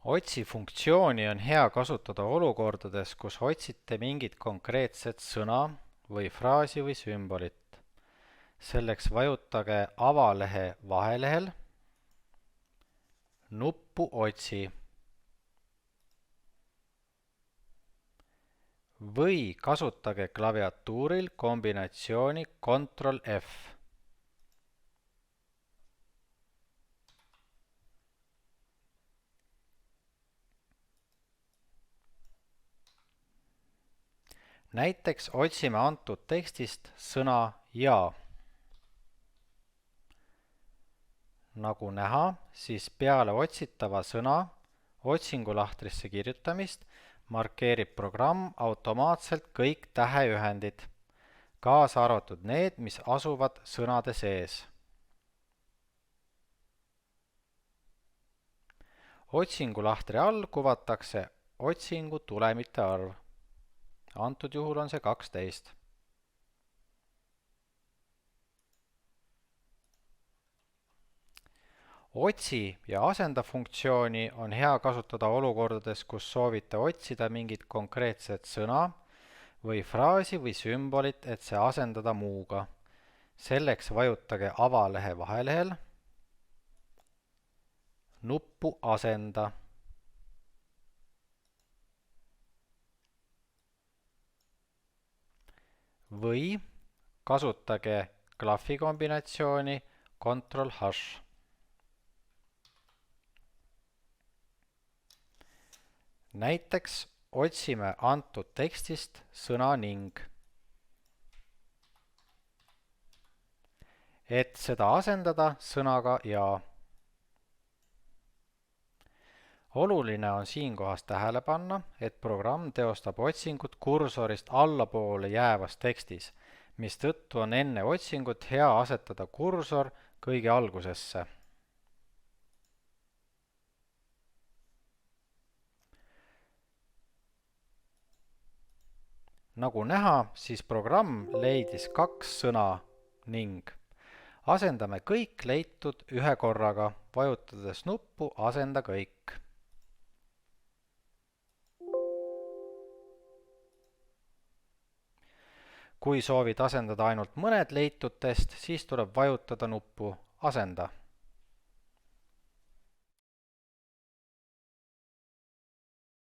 Otsi funktsiooni on hea kasutada olukordades, kus otsite mingit konkreetset sõna või fraasi või sümbolit. Selleks vajutage avalehe vahelehel nuppu Otsi või kasutage klaviatuuril kombinatsiooni Ctrl F. Näiteks otsime antud tekstist sõna ja. Nagu näha, siis peale otsitava sõna otsingulahtrisse kirjutamist markeerib programm automaatselt kõik täheühendid, kaasa arvatud need, mis asuvad sõnade sees. Otsingulahtri all kuvatakse otsingu tulemite arv. Antud juhul on see 12. Otsi ja asenda funktsiooni on hea kasutada olukordades, kus soovite otsida mingit konkreetset sõna või fraasi või sümbolit, et see asendada muuga. Selleks vajutage avalehe vahelehel nuppu Asenda. Või kasutage klahvikombinatsiooni Ctrl+H. Näiteks otsime antud tekstist sõna ning. Et seda asendada sõnaga ja. Oluline on siinkohas tähele panna, et programm teostab otsingut kursorist allapoole jäävas tekstis, mistõttu on enne otsingut hea asetada kursor kõige algusesse. Nagu näha, siis programm leidis 2 sõna ning. Asendame kõik leitud ühe korraga, vajutades nuppu Asenda kõik. Kui soovid asendada ainult mõned leitutest, siis tuleb vajutada nuppu Asenda.